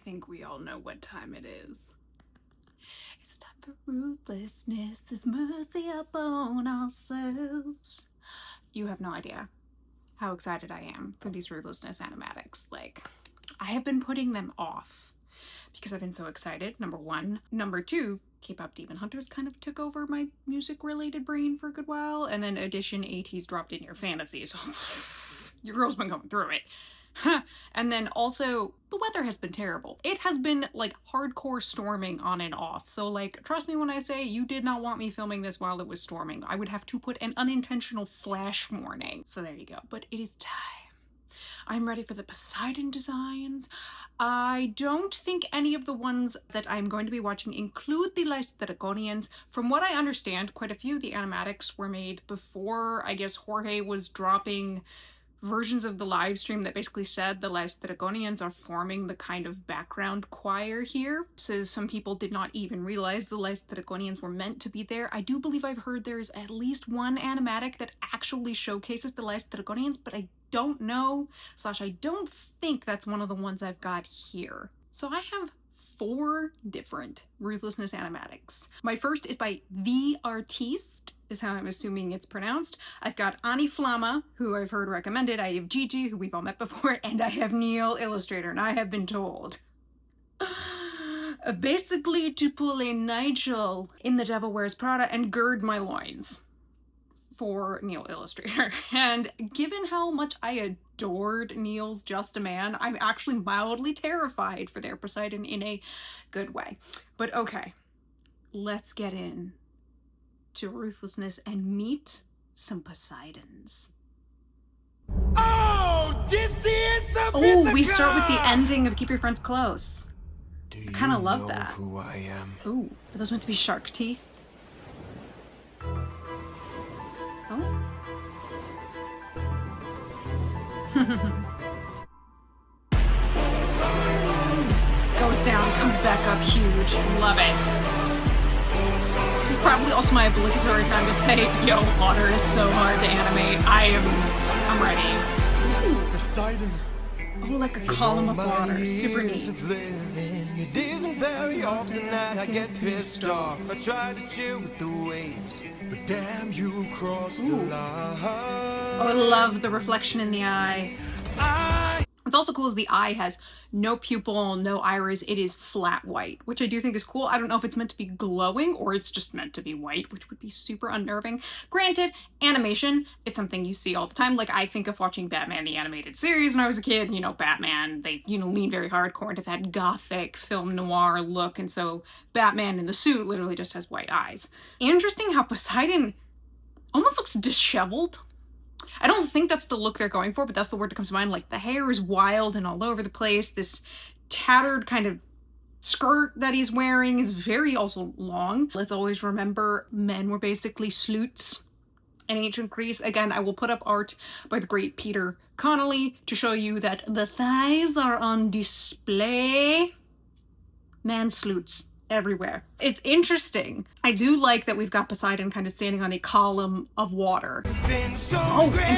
think we all know what time it is. It's time for ruthlessness, it's mercy upon ourselves. You have no idea how excited I am for these Ruthlessness animatics. Like, I have been putting them off because I've been so excited, number one. Number two, K-pop Demon Hunters kind of took over my music-related brain for a good while, and then Edition ATEEZ dropped in your fantasy, so your girl's been going through it. And then also, the weather has been terrible. It has been like hardcore storming on and off. So like, trust me when I say you did not want me filming this while it was storming. I would have to put an unintentional flash warning. So there you go. But it is time. I'm ready for the Poseidon designs. I don't think any of the ones that I'm going to be watching include the LAESTRYGONIANS. From what I understand, quite a few of the animatics were made before, I guess, Jorge was dropping versions of the live stream that basically said the LAESTRYGONIANS are forming the kind of background choir here. So some people did not even realize the LAESTRYGONIANS were meant to be there. I do believe I've heard there's at least one animatic that actually showcases the LAESTRYGONIANS, but I don't know, / I don't think that's one of the ones I've got here. So I have 4 different Ruthlessness animatics. My first is by THEEARTEEST, is how I'm assuming it's pronounced. I've got AniFlama, who I've heard recommended. I have Gigi, who we've all met before, and I have NEAL, illustrator, and I have been told basically to pull a Nigel in The Devil Wears Prada and gird my loins for NEAL, illustrator. And given how much I adored NEAL's Just a Man, I'm actually mildly terrified for their Poseidon in a good way. But okay, let's get in to Ruthlessness and meet some Poseidons. Oh, this is we start with the ending of Keep Your Friends Close. I kind of love that. Who I am? Ooh, are those meant to be shark teeth? Oh. Goes down, comes back up huge. Love it. This is probably also my obligatory time to say, yo, water is so hard to animate. I'm ready. Ooh. Poseidon. Oh, like a column of water. Super neat. It isn't very often that I get pissed off. I try to chill with the waves, but damn, you cross the line. Oh, I love the reflection in the eye. What's also cool is the eye has no pupil, no iris. It is flat white, which I do think is cool. I don't know if it's meant to be glowing or it's just meant to be white, which would be super unnerving. Granted, animation, it's something you see all the time. Like, I think of watching Batman the Animated Series when I was a kid. You know, Batman, they, lean very hardcore into that gothic film noir look, and so Batman in the suit literally just has white eyes. Interesting how Poseidon almost looks disheveled. I don't think that's the look they're going for, but that's the word that comes to mind. Like, the hair is wild and all over the place. This tattered kind of skirt that he's wearing is very also long. Let's always remember men were basically sloots in ancient Greece. Again, I will put up art by the great Peter Connolly to show you that the thighs are on display. Man sloots everywhere. It's interesting. I do like that we've got Poseidon kind of standing on a column of water. And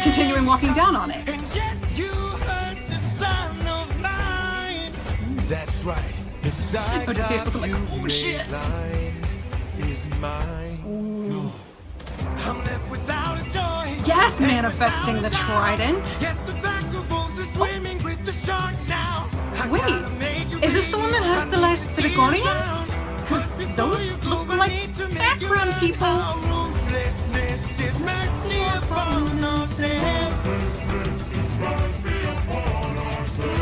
continuing walking down on it. That's right. Odysseus looking like, oh shit. Ooh. I'm left without a choice. Yes, manifesting the trident. Wait, is this the one that has the LAESTRYGONIANS? Because those look like background people.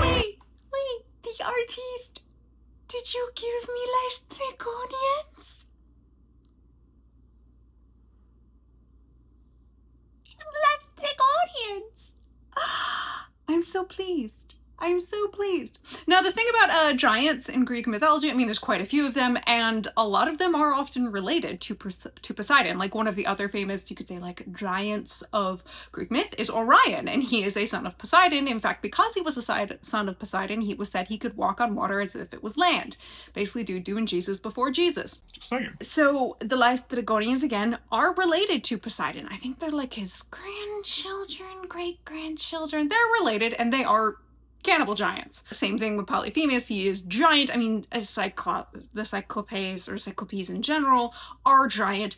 Wait, the artist. Did you give me LAESTRYGONIANS? LAESTRYGONIANS! I'm so pleased. I'm so pleased. Now, the thing about giants in Greek mythology, I mean, there's quite a few of them, and a lot of them are often related to Poseidon. Like, one of the other famous, you could say, like, giants of Greek myth is Orion, and he is a son of Poseidon. In fact, because he was a son of Poseidon, he was said he could walk on water as if it was land. Basically, dude doing Jesus before Jesus. So, the LAESTRYGONIANS, again, are related to Poseidon. I think they're like his grandchildren, great-grandchildren. They're related, and they are cannibal giants. Same thing with Polyphemus, he is giant. I mean, the Cyclopes or Cyclopes in general are giant,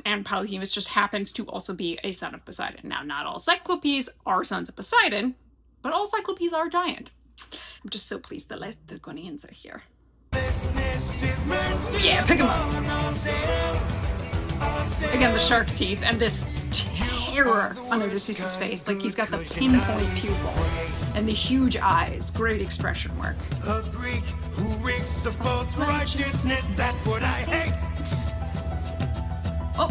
and Polyphemus just happens to also be a son of Poseidon. Now, not all Cyclopes are sons of Poseidon, but all Cyclopes are giant. I'm just so pleased that LAESTRYGONIANS are here. Yeah, pick him up. Again, the shark teeth and this terror on Odysseus' face. Like, he's got the pinpoint pupil and the huge eyes. Great expression work. A Greek who reeks of false righteousness, that's what I hate. Oh,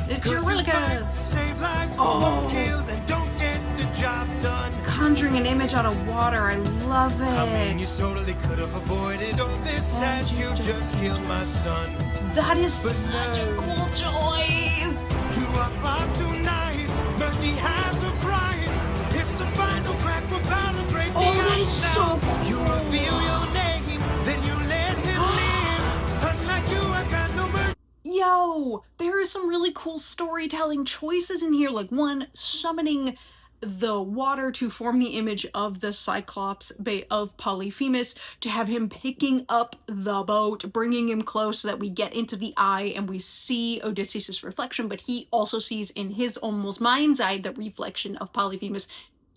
it's Eurylochus. Save lives, Oh. kill and don't get the job done. Conjuring an image out of water. I love I mean, you it. totally could have avoided all this had you just killed my son. That is such a cool choice. You are far too nice. Mercy has a price. It's the final crack we're about to break. Oh, that is so cool. You reveal your name, then you let him live. Unlike you, I got no mercy. Yo, there are some really cool storytelling choices in here. Like, one, summoning the water to form the image of the Cyclops of Polyphemus, to have him picking up the boat, bringing him close so that we get into the eye and we see Odysseus' reflection, but he also sees in his almost mind's eye the reflection of Polyphemus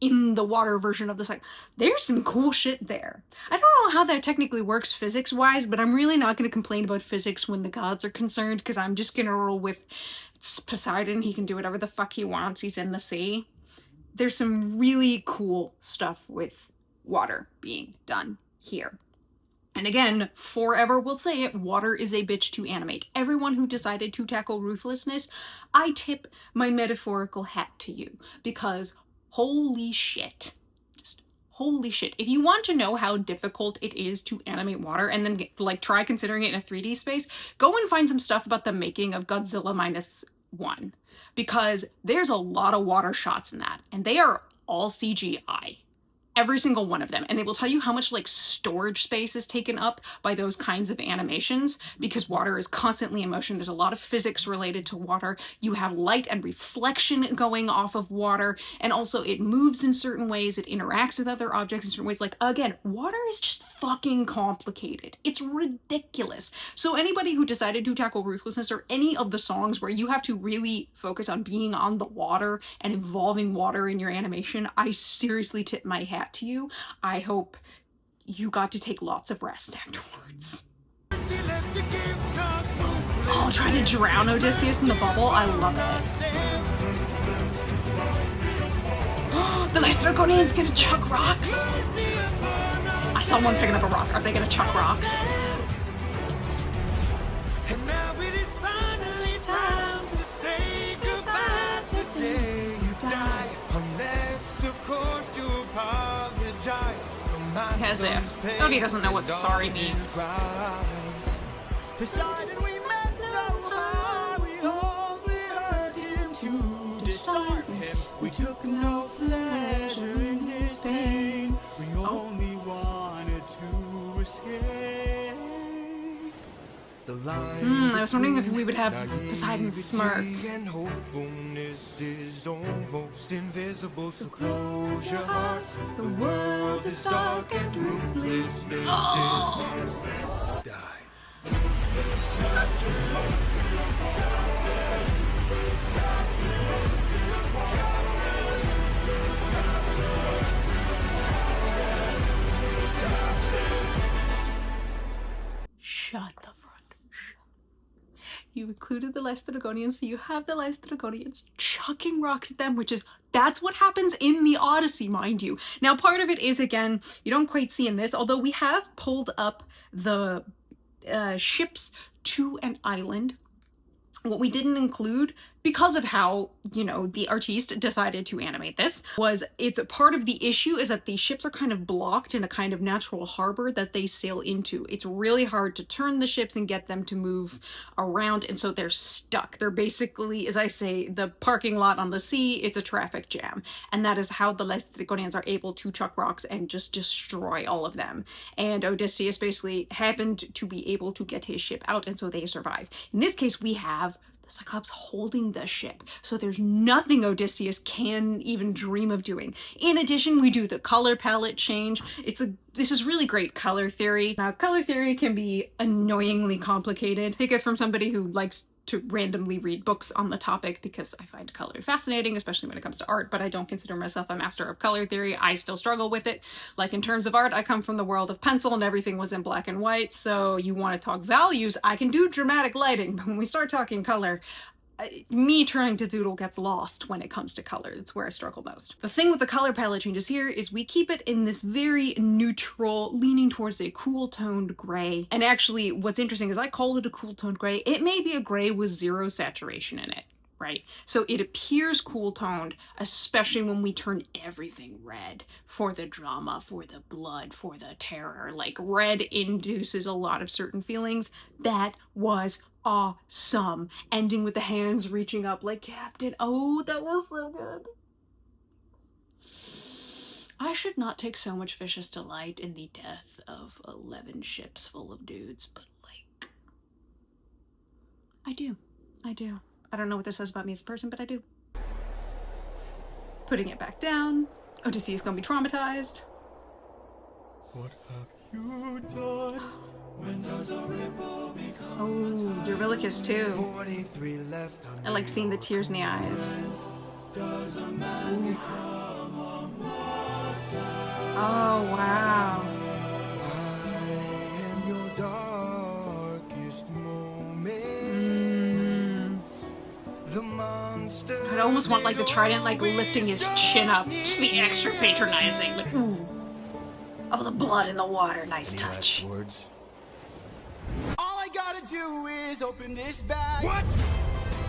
in the water version of the Cyclops. There's some cool shit there. I don't know how that technically works physics-wise, but I'm really not going to complain about physics when the gods are concerned, because I'm just going to roll with Poseidon. He can do whatever the fuck he wants. He's in the sea. There's some really cool stuff with water being done here. And again, forever will say it, water is a bitch to animate. Everyone who decided to tackle Ruthlessness, I tip my metaphorical hat to you, because holy shit. Just holy shit. If you want to know how difficult it is to animate water and then try considering it in a 3D space, go and find some stuff about the making of Godzilla -1. Because there's a lot of water shots in that, and they are all CGI. Every single one of them. And they will tell you how much storage space is taken up by those kinds of animations, because water is constantly in motion. There's a lot of physics related to water. You have light and reflection going off of water, and also it moves in certain ways. It interacts with other objects in certain ways. Again, water is just fucking complicated. It's ridiculous. So anybody who decided to tackle Ruthlessness, or any of the songs where you have to really focus on being on the water and involving water in your animation, I seriously tip my hat to you. I hope you got to take lots of rest afterwards. Oh, trying to drown Odysseus in the bubble? I love it. The LAESTRYGONIANS gonna chuck rocks? I saw one picking up a rock. Are they gonna chuck rocks? And now it is finally time to say goodbye today. You die, unless of course you apologize for my As if. Odie doesn't know what sorry means. Decided we meant no harm. We only hurt him to disarm him. We took no pleasure in his pain. We only wanted to escape. The line I was wondering if we would have Poseidon's smirk. and hopefulness is almost invisible, so close your hearts. The world is dark and ruthlessness is die. Shut the front. You included the LAESTRYGONIANS, so you have the LAESTRYGONIANS chucking rocks at them, that's what happens in the Odyssey, mind you. Now, part of it is, again, you don't quite see in this, although we have pulled up the ships to an island. What we didn't include, because of how, the artiste decided to animate this, was it's part of the issue is that these ships are kind of blocked in a kind of natural harbor that they sail into. It's really hard to turn the ships and get them to move around, and so they're stuck. They're basically, as I say, the parking lot on the sea. It's a traffic jam, and that is how the LAESTRYGONIANS are able to chuck rocks and just destroy all of them. And Odysseus basically happened to be able to get his ship out, and so they survive. In this case, we have the Cyclops holding the ship. So there's nothing Odysseus can even dream of doing. In addition, we do the color palette change. This is really great color theory. Now, color theory can be annoyingly complicated. Take it from somebody who likes to randomly read books on the topic, because I find color fascinating, especially when it comes to art, but I don't consider myself a master of color theory. I still struggle with it. Like, in terms of art, I come from the world of pencil and everything was in black and white, so you want to talk values, I can do dramatic lighting, but when we start talking color, me trying to doodle gets lost when it comes to color. It's where I struggle most. The thing with the color palette changes here is we keep it in this very neutral, leaning towards a cool toned gray. And actually, what's interesting is I call it a cool toned gray. It may be a gray with zero saturation in it, right? So it appears cool toned, especially when we turn everything red for the drama, for the blood, for the terror. Like, red induces a lot of certain feelings. That was awesome. Ending with the hands reaching up like Captain. Oh, that was so good. I should not take so much vicious delight in the death of 11 ships full of dudes, but like, I do. I don't know what this says about me as a person, but I do. Putting it back down. Odysseus gonna be traumatized. What have you done? When does a ripple become? Oh, Eurylochus too. 43 left. I like seeing the tears in the eyes. Does a man become a monster? Oh, wow. I am your darkest moment. The monster. I'd almost want like the trident like lifting his chin up. Just be extra patronizing. Like, ooh. Oh, the blood in the water. Nice touch. Words. All I gotta do is open this bag. What?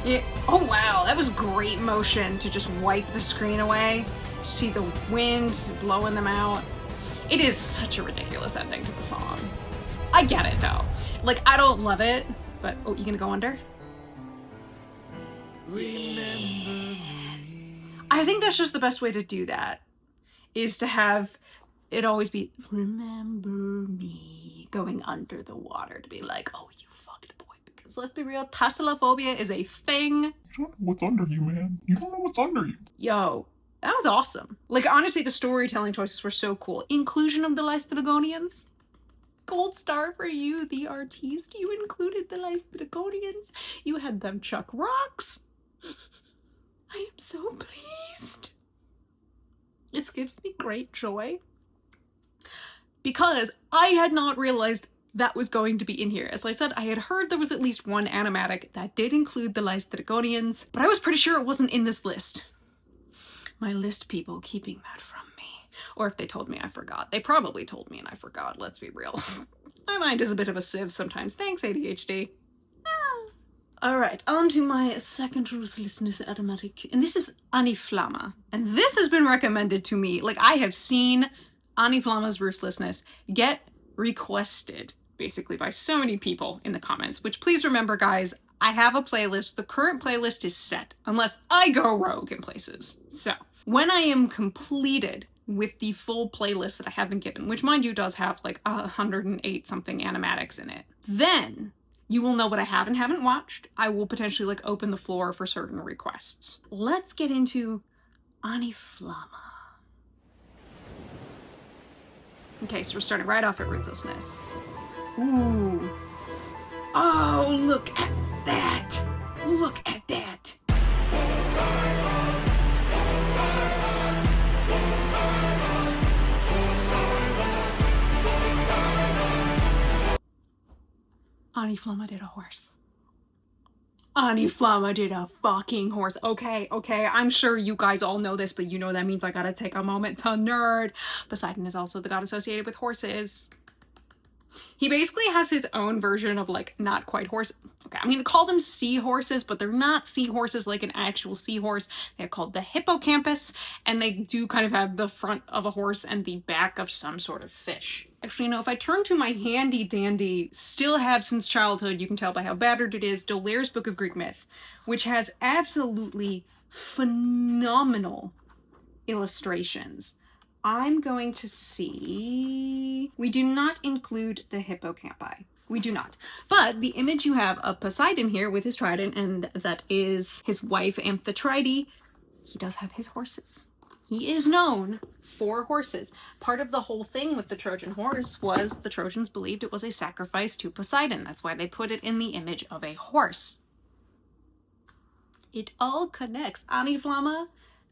Yeah. Oh wow, that was great motion to just wipe the screen away. See the wind blowing them out. It is such a ridiculous ending to the song. I get it though. Like, I don't love it, but oh, you gonna go under? Remember me. I think that's just the best way to do that, is to have it always be remember me going under the water, to be like, oh, you fucked boy, because let's be real, tasselophobia is a thing. You don't know what's under you, man. You don't know what's under you. Yo, that was awesome. Like, honestly, the storytelling choices were so cool. Inclusion of the LAESTRYGONIANS. Gold star for you, the artiste. You included the LAESTRYGONIANS. You had them chuck rocks. I am so pleased. This gives me great joy, because I had not realized that was going to be in here. As I said, I had heard there was at least one animatic that did include the LAESTRYGONIANS, but I was pretty sure it wasn't in this list. My list people keeping that from me. Or if they told me, I forgot. They probably told me and I forgot, let's be real. My mind is a bit of a sieve sometimes. Thanks, ADHD. Alright, on to my second Ruthlessness animatic, and this is AniFlama. And this has been recommended to me. Like, I have seen AniFlama's Ruthlessness get requested, basically, by so many people in the comments, which, please remember, guys, I have a playlist. The current playlist is set, unless I go rogue in places. So, when I am completed with the full playlist that I have been given, which, mind you, does have like 108 something animatics in it, then you will know what I have and haven't watched. I will potentially like open the floor for certain requests. Let's get into AniFlama. Okay, so we're starting right off at Ruthlessness. Ooh. Oh, look at that. Look at that. AniFlama did a horse. AniFlama did a fucking horse. Okay, I'm sure you guys all know this, but you know that means I gotta take a moment to nerd. Poseidon is also the god associated with horses. He basically has his own version of like not quite horse. Okay, I'm gonna call them seahorses, but they're not seahorses like an actual seahorse. They're called the hippocampus, and they do kind of have the front of a horse and the back of some sort of fish. Actually, you know, if I turn to my handy dandy, still have since childhood, you can tell by how battered it is, D'Aulaire's Book of Greek Myth, which has absolutely phenomenal illustrations. I'm going to see... We do not include the hippocampi. We do not. But the image you have of Poseidon here with his trident, and that is his wife Amphitrite, he does have his horses. He is known for horses. Part of the whole thing with the Trojan horse was the Trojans believed it was a sacrifice to Poseidon. That's why they put it in the image of a horse. It all connects. AniFlama,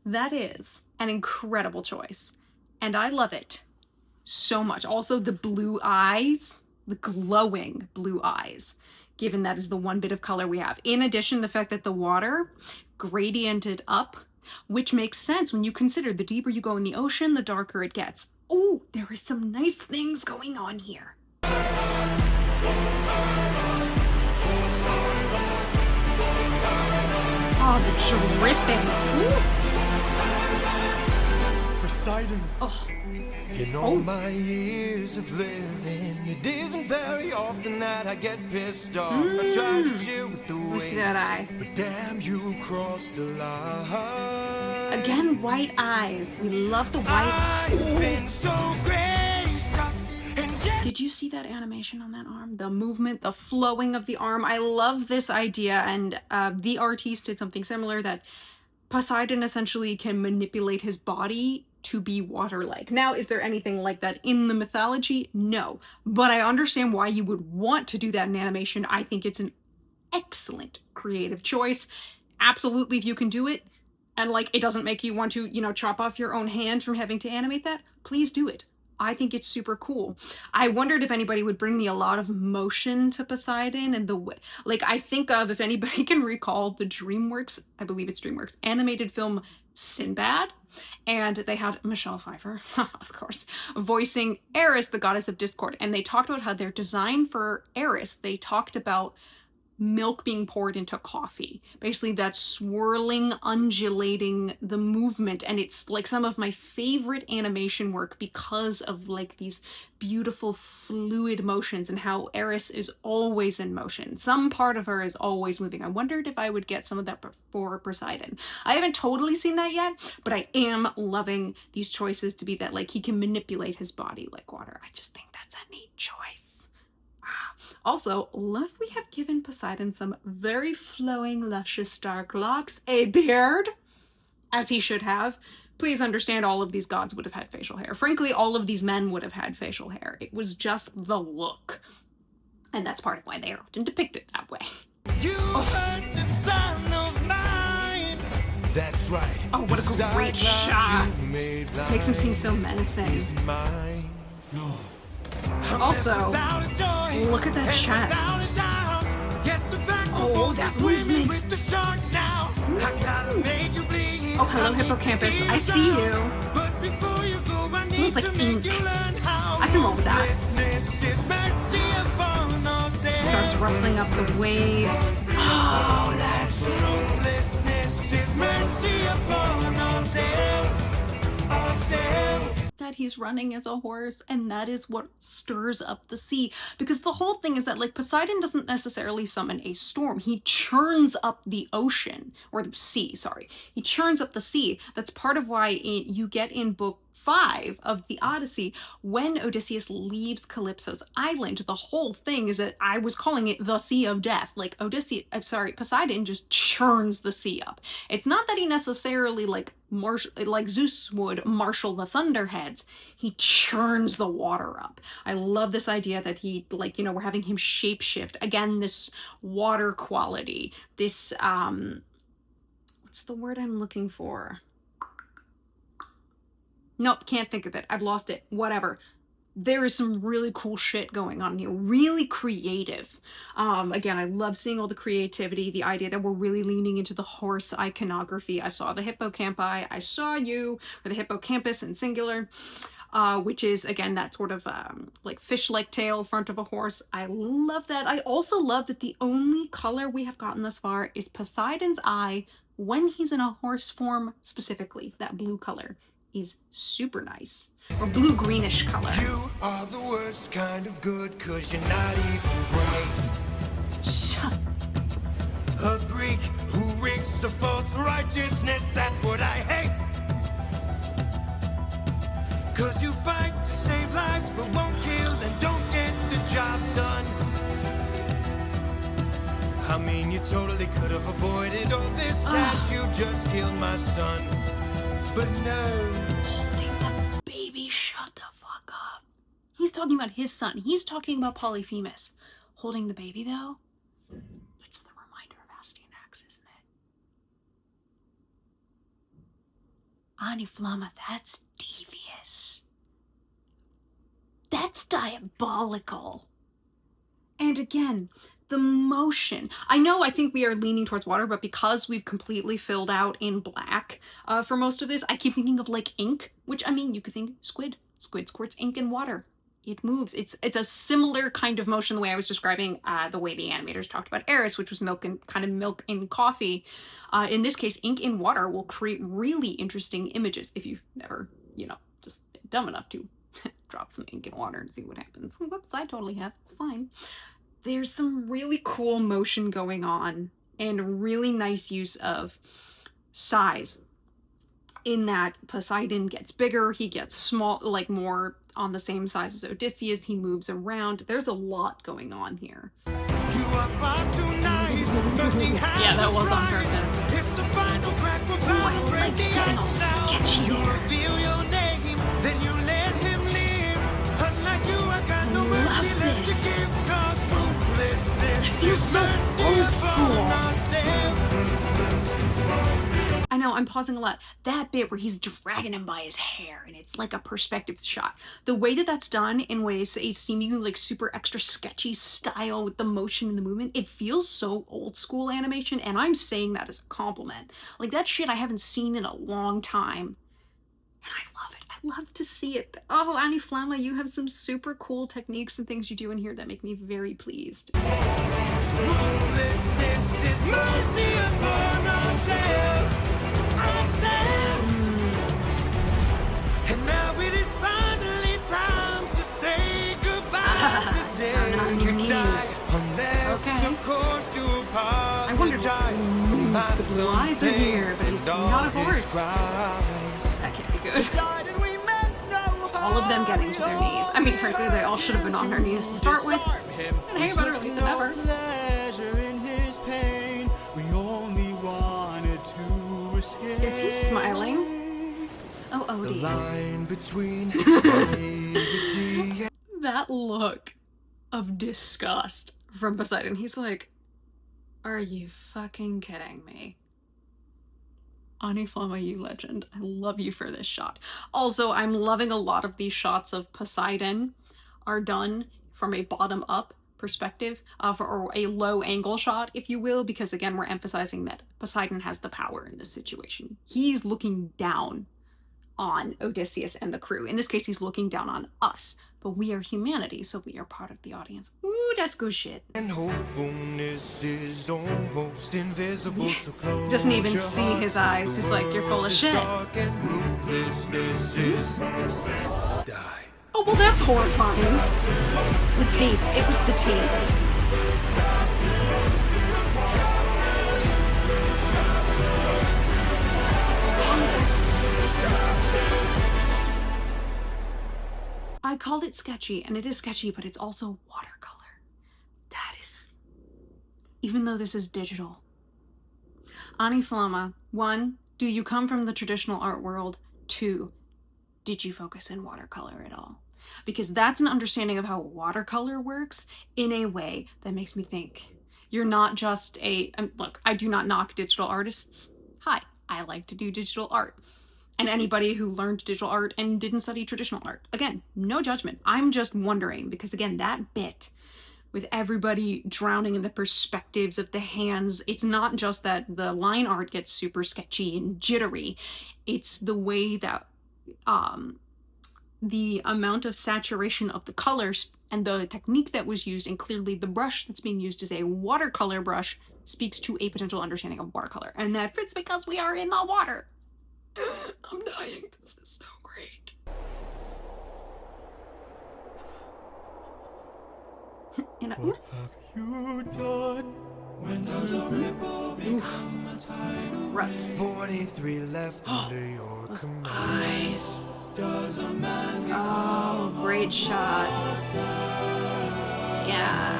that is an incredible choice. And I love it so much. Also the blue eyes, the glowing blue eyes, given that is the one bit of color we have. In addition, the fact that the water gradiented up, which makes sense when you consider the deeper you go in the ocean, the darker it gets. Oh, there is some nice things going on here. Oh, the dripping. Ooh. Poseidon. Oh. In all my years of living, it isn't very often that I get pissed off. I try to chill with the Let's see waves, that eye. but damn, you crossed the line. Again, white eyes. We love the white. I've been so gracious and Did you see that animation on that arm? The movement, the flowing of the arm. I love this idea, and THEEARTEEST did something similar, that Poseidon essentially can manipulate his body to be water-like. Now, is there anything like that in the mythology? No. But I understand why you would want to do that in animation. I think it's an excellent creative choice. Absolutely, if you can do it, and like it doesn't make you want to, you know, chop off your own hand from having to animate that, please do it. I think it's super cool. I wondered if anybody would bring me a lot of motion to Poseidon, and the way, like, I think of, if anybody can recall the DreamWorks, I believe it's DreamWorks, animated film Sinbad, and they had Michelle Pfeiffer, of course, voicing Eris, the goddess of discord, and they talked about how their design for Eris, they talked about milk being poured into coffee. Basically that swirling, undulating, the movement, and it's like some of my favorite animation work because of like these beautiful fluid motions and how Eris is always in motion. Some part of her is always moving. I wondered if I would get some of that for Poseidon. I haven't totally seen that yet, but I am loving these choices to be that like he can manipulate his body like water. I just think that's a neat choice. Also, love we have given Poseidon some very flowing, luscious dark locks, a beard, as he should have. Please understand, all of these gods would have had facial hair. Frankly, all of these men would have had facial hair. It was just the look. And that's part of why they are often depicted that way. you heard the sound of mine. That's right. Oh, what a great shot. Makes him seem so menacing. Mine. No. Also, look at that chest. Oh, that movement. Oh, hello, hippocampus. I see you. Feels like ink. I can roll with that. Starts rustling up the waves. Oh, that's... that he's running as a horse, and that is what stirs up the sea, because the whole thing is that like Poseidon doesn't necessarily summon a storm, he churns up the ocean, or the sea, sorry, he churns up the sea. That's part of why you get in book 5 of the Odyssey, when Odysseus leaves Calypso's island, the whole thing is that I was calling it the Sea of Death. Like Poseidon just churns the sea up. It's not that he necessarily like Zeus would marshal the thunderheads. He churns the water up. I love this idea that he, like, you know, we're having him shapeshift. Again, this water quality, this what's the word I'm looking for? Nope, can't think of it. I've lost it. Whatever. There is some really cool shit going on here. Really creative. Again, I love seeing all the creativity, the idea that we're really leaning into the horse iconography. I saw the hippocampi. I saw you, or the hippocampus in singular, which is, again, that sort of like fish-like tail front of a horse. I love that. I also love that the only color we have gotten thus far is Poseidon's eye when he's in a horse form, specifically. That blue color is super nice, or blue-greenish color. You are the worst kind of good, 'cause you're not even great. Shut A Greek who reeks of false righteousness, that's what I hate. 'Cause you fight to save lives, but won't kill and don't get the job done. I mean, you totally could have avoided all this. Sad you just killed my son. But no. Holding the baby, shut the fuck up. He's talking about his son. He's talking about Polyphemus. Holding the baby, though? It's the reminder of Astyanax, isn't it? AniFlama, that's devious. That's diabolical. And again, the motion. I think we are leaning towards water, but because we've completely filled out in black for most of this, I keep thinking of like ink, which I mean, you could think squid. Squid squirts ink in water. It moves. It's a similar kind of motion the way I was describing the way the animators talked about Eris, which was milk in coffee. In this case, ink in water will create really interesting images if you've never, just been dumb enough to drop some ink in water and see what happens. Whoops, I totally have. It's fine. There's some really cool motion going on and really nice use of size in that Poseidon gets bigger, he gets small, like more on the same size as Odysseus, he moves around. There's a lot going on here. You are far too nice. Yeah, that was on purpose. It's the final crack. I like getting all sketchy You there. reveal your name, then you let him live. Unlike you, I got no Love mercy left this. to give. 'Cause ruthlessness It feels so mercy old upon school. ourselves. I know, I'm pausing a lot. That bit where he's dragging him by his hair and it's like a perspective shot. The way that that's done in ways, a seemingly like super extra sketchy style with the motion and the movement, it feels so old school animation, and I'm saying that as a compliment. Like that shit I haven't seen in a long time. And I love it. I love to see it. Oh, AniFlama, you have some super cool techniques and things you do in here that make me very pleased. Ruthlessness is mercy upon ourselves. And now it is finally time to say goodbye today. Down on your knees. Unless, Okay. of course, you I wondered apologize. the blue eyes are here, but he's not a horse. That can't be good. All of them getting to their knees. I mean, frankly, they all should have been on their knees to start with. And hey, better late than never. Is he smiling? Oh, The Odie. line between naivety and That look of disgust from Poseidon. He's like, are you fucking kidding me? AniFlama, you legend. I love you for this shot. Also, I'm loving a lot of these shots of Poseidon are done from a bottom-up perspective, or a low angle shot, if you will, because again, we're emphasizing that Poseidon has the power in this situation. He's looking down on Odysseus and the crew. In this case, he's looking down on us, but we are humanity, so we are part of the audience. Ooh, that's good shit. hopefulness is almost invisible. So close Doesn't even your see heart. his eyes. He's like, you're full of shit. Dark and ruthlessness is die. Oh, well, that's horrifying. The tape. It was the tape. I called it sketchy, and it is sketchy, but it's also watercolor. That is... Even though this is digital. AniFlama, 1, do you come from the traditional art world? 2, did you focus in watercolor at all? Because that's an understanding of how watercolor works in a way that makes me think you're not just a... look, I do not knock digital artists. Hi, I like to do digital art. And anybody who learned digital art and didn't study traditional art. Again, no judgment. I'm just wondering, because again, that bit with everybody drowning in the perspectives of the hands, it's not just that the line art gets super sketchy and jittery. It's the way that the amount of saturation of the colors and the technique that was used, and clearly the brush that's being used is a watercolor brush, speaks to a potential understanding of watercolor. And that fits because we are in the water. I'm dying. This is so great. What have you done? When does a ripple become a tidal? Rough. 43 left under your Those command. eyes. Does a man Oh, great shot. Yeah.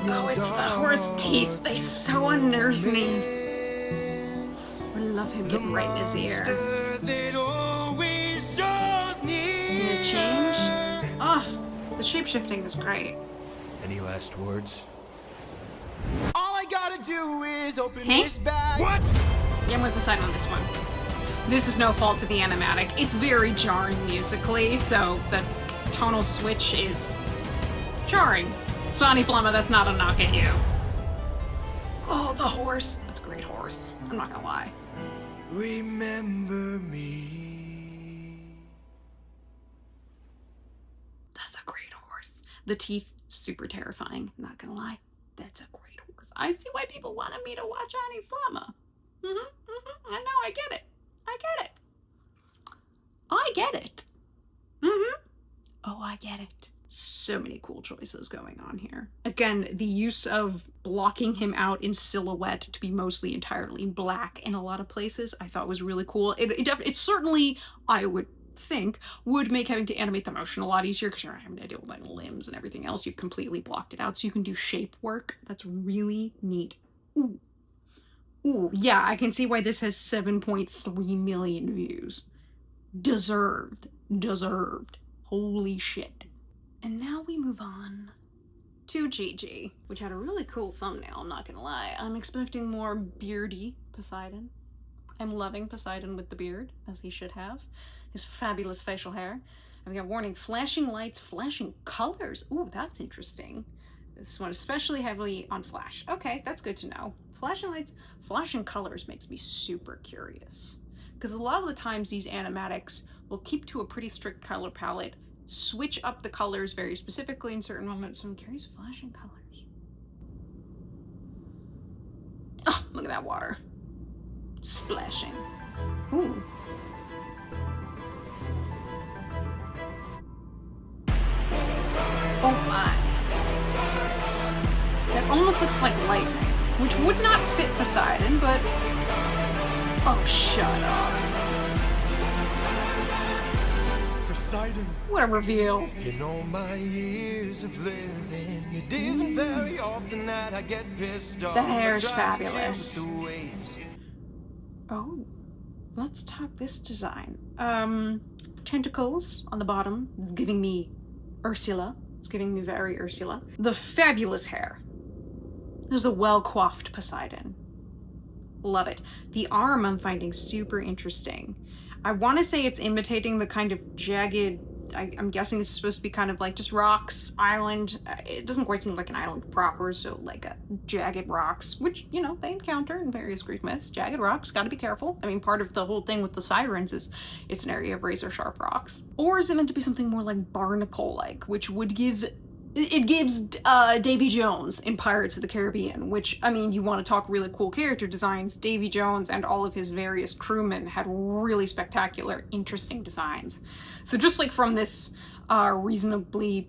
Oh, it's the horse teeth. They so unnerve me. I love him getting right in his ear. Need a change? Oh, the shape-shifting is great. Any last words? All I gotta do is open Hank? this bag. What? Yeah, I'm with Poseidon on this one. This is no fault to the animatic. It's very jarring musically, so the tonal switch is jarring. So AniFlama, that's not a knock at you. Oh, the horse. That's a great horse. I'm not gonna lie. Remember me. That's a great horse. The teeth, super terrifying. Not gonna lie. That's a great horse. I see why people wanted me to watch AniFlama. I know, I get it. I get it. I get it. Oh, I get it. So many cool choices going on here. Again, the use of blocking him out in silhouette to be mostly entirely black in a lot of places I thought was really cool. It certainly, I would think, would make having to animate the motion a lot easier because you're not having to deal with like limbs and everything else. You've completely blocked it out so you can do shape work. That's really neat. Ooh. Ooh, yeah, I can see why this has 7.3 million views. Deserved. Deserved. Holy shit. And now we move on to Gigi, which had a really cool thumbnail, I'm not gonna lie. I'm expecting more beardy Poseidon. I'm loving Poseidon with the beard, as he should have. His fabulous facial hair. I've got warning, flashing lights, flashing colors. Ooh, that's interesting. This one especially heavily on flash. Okay, that's good to know. Flashing lights, flashing colors makes me super curious. Because a lot of the times these animatics will keep to a pretty strict color palette, switch up the colors very specifically in certain moments, so I'm curious, flashing colors. Oh, look at that water. Splashing. Ooh. Oh my. That almost looks like lightning, which would not fit Poseidon, but... Oh, shut up. Poseidon. What a reveal. In all my years of living, it isn't very often that I get pissed off. That hair is fabulous. Oh, let's talk this design. Tentacles on the bottom. It's giving me Ursula. It's giving me very Ursula. The fabulous hair. There's a well-coiffed Poseidon. Love it. The arm I'm finding super interesting. I want to say it's imitating the kind of jagged, I'm guessing this is supposed to be kind of like just rocks, island. It doesn't quite seem like an island proper, so like a jagged rocks, which, you know, they encounter in various Greek myths. Jagged rocks, gotta be careful. I mean, part of the whole thing with the sirens is it's an area of razor sharp rocks. Or is it meant to be something more like barnacle-like, which would give... It gives Davy Jones in Pirates of the Caribbean, which, I mean, you want to talk really cool character designs. Davy Jones and all of his various crewmen had really spectacular, interesting designs. So just like from this reasonably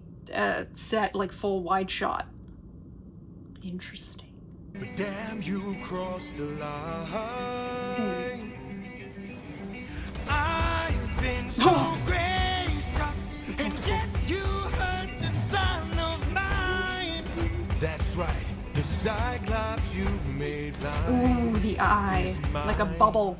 set, like full wide shot. Interesting. But damn, you crossed the line. I've been so gracious, and yet you hurt the son of mine. That's right, the Cyclops you made blind. Ooh, the eye, like a bubble.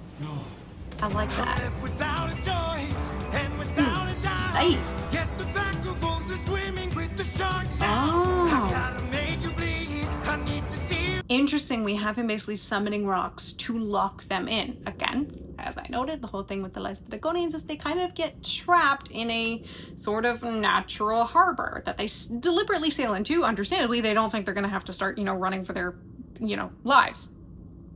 I like that. Without a choice and without a doubt. Nice. Get the back of forces swimming with the shark. Oh. I gotta make you bleed. I need to see you. Interesting, we have him basically summoning rocks to lock them in. Again, as I noted, the whole thing with the LAESTRYGONIANS is they kind of get trapped in a sort of natural harbor that they deliberately sail into. Understandably, they don't think they're going to have to start, you know, running for their, you know, lives.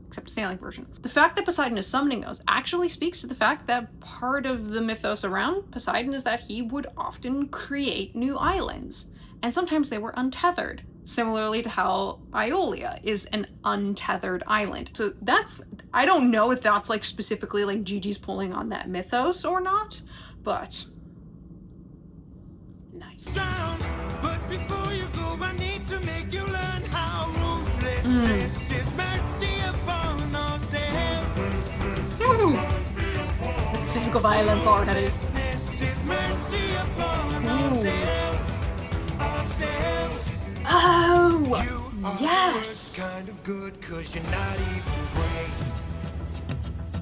Except a sailing version. The fact that Poseidon is summoning those actually speaks to the fact that part of the mythos around Poseidon is that he would often create new islands. And sometimes they were untethered. Similarly to how Iolia is an untethered island. So that's, I don't know if that's like specifically like Gigi's pulling on that mythos or not, but nice. But before you go, I need to make you learn how ruthlessness is mercy upon ourselves. The physical violence already. Ruthlessness is mercy upon ourselves. Oh, Yes. Kind of good, 'cause you're not even great.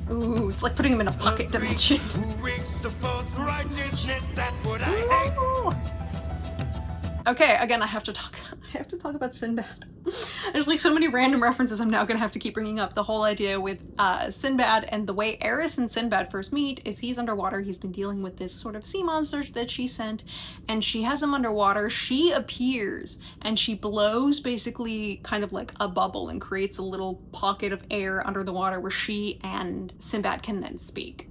Ooh, it's like putting him in a pocket dimension. Who reeks of false righteousness? That's what I hate. Okay, again, I have to talk about Sinbad. There's like so many random references I'm now gonna have to keep bringing up. The whole idea with Sinbad and the way Eris and Sinbad first meet is he's underwater. He's been dealing with this sort of sea monster that she sent, and she has him underwater. She appears and she blows basically kind of like a bubble and creates a little pocket of air under the water where she and Sinbad can then speak.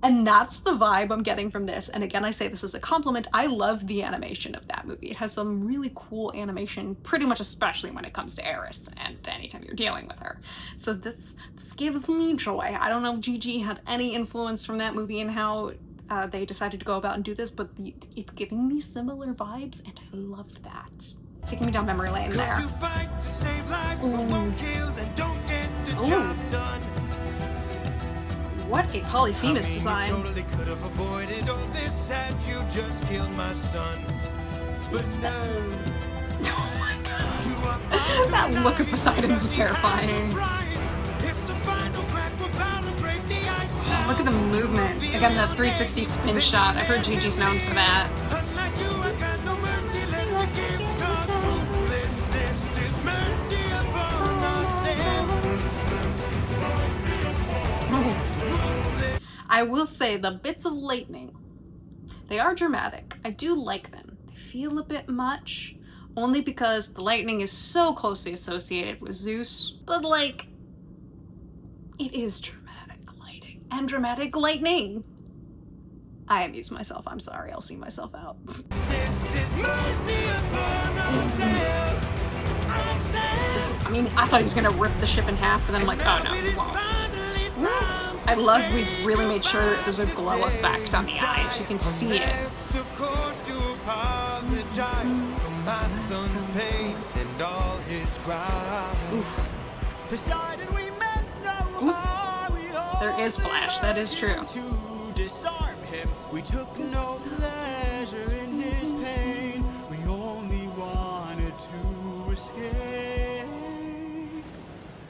And that's the vibe I'm getting from this. And again, I say this as a compliment. I love the animation of that movie. It has some really cool animation, pretty much especially when it comes to Eris and anytime you're dealing with her. So this gives me joy. I don't know if Gigi had any influence from that movie and how they decided to go about and do this, but it's giving me similar vibes, and I love that. It's taking me down memory lane there. You fight to save lives, but won't kill and don't get the job done. What a Polyphemus design. You totally could have avoided all this had you just killed my son. But no. Oh my god. That look of Poseidon's was terrifying. Oh, look at the movement. Again, the 360 spin shot. I've heard Gigi's known for that. I will say the bits of lightning, they are dramatic. I do like them. They feel a bit much, only because the lightning is so closely associated with Zeus, but like, it is dramatic lighting and dramatic lightning. I amuse myself, I'm sorry, I'll see myself out. I mean, I thought he was gonna rip the ship in half, but then I'm like, oh no, he won't. I love we've really made sure there's a glow effect on the eyes. You can see it. Of course you apologize for my son's pain and all his cries. Poseidon, we meant no harm. There is Flash, that is true. To disarm him, we took no pleasure in his pain. We only wanted to escape.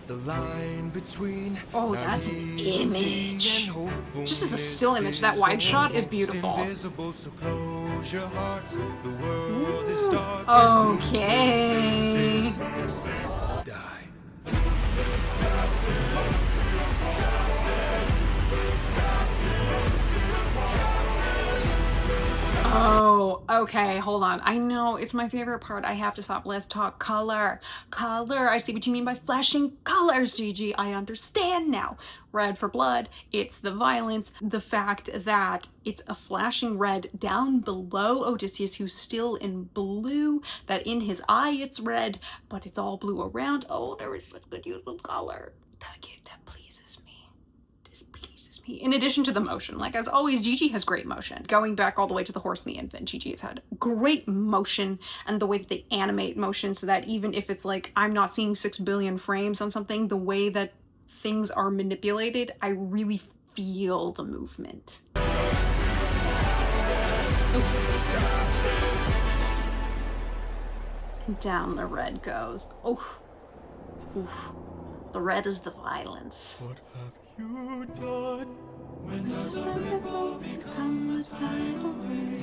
The line between that's an image. Just as a still image, that wide shot is beautiful. Okay. Oh, okay, hold on. I know, it's my favorite part. I have to stop. Let's talk color. Color, I see what you mean by flashing colors, Gigi. I understand now. Red for blood, it's the violence. The fact that it's a flashing red down below Odysseus, who's still in blue, that in his eye it's red, but it's all blue around. Oh, there is such good use of color. That pleases me. This pleases me. In addition to the motion, like as always, Gigi has great motion. Going back all the way to the horse and the infant, Gigi has had great motion, and the way that they animate motion so that even if it's like I'm not seeing 6 billion frames on something, the way that things are manipulated, I really feel the movement. And down the red goes. Oh, the red is the violence. What have you done? When does a ripple become a tidal wave?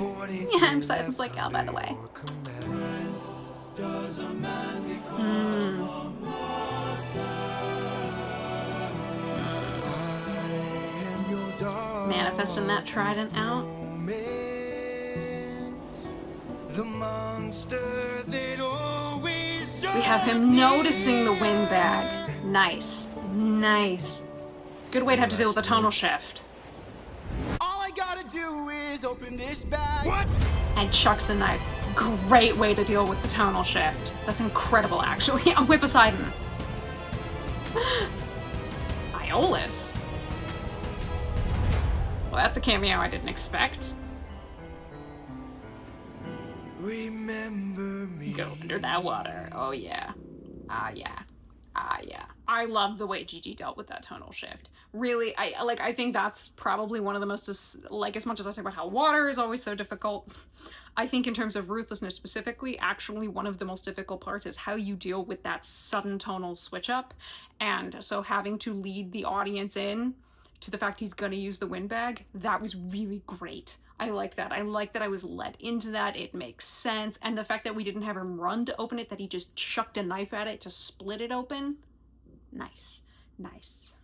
Yeah, I'm Poseidon's like, oh, by the way. Does a man become a monster? Manifesting that trident out. The monster that always We have him noticing the wind bag. Nice. Nice. Good way to have to deal with the tonal shift. All I gotta do is open this bag. What? And chucks a knife. Great way to deal with the tonal shift. That's incredible, actually. I'm with Poseidon. Iolus. Well, that's a cameo I didn't expect. Remember me. Go under that water. Oh, yeah. Ah, yeah. Ah, yeah. I love the way Gigi dealt with that tonal shift. Really, I think that's probably one of the most, like, as much as I talk about how water is always so difficult, I think in terms of Ruthlessness specifically, actually one of the most difficult parts is how you deal with that sudden tonal switch up. And so having to lead the audience in to the fact he's gonna use the windbag, that was really great. I like that. I like that I was led into that. It makes sense. And the fact that we didn't have him run to open it, that he just chucked a knife at it to split it open. Nice. Nice.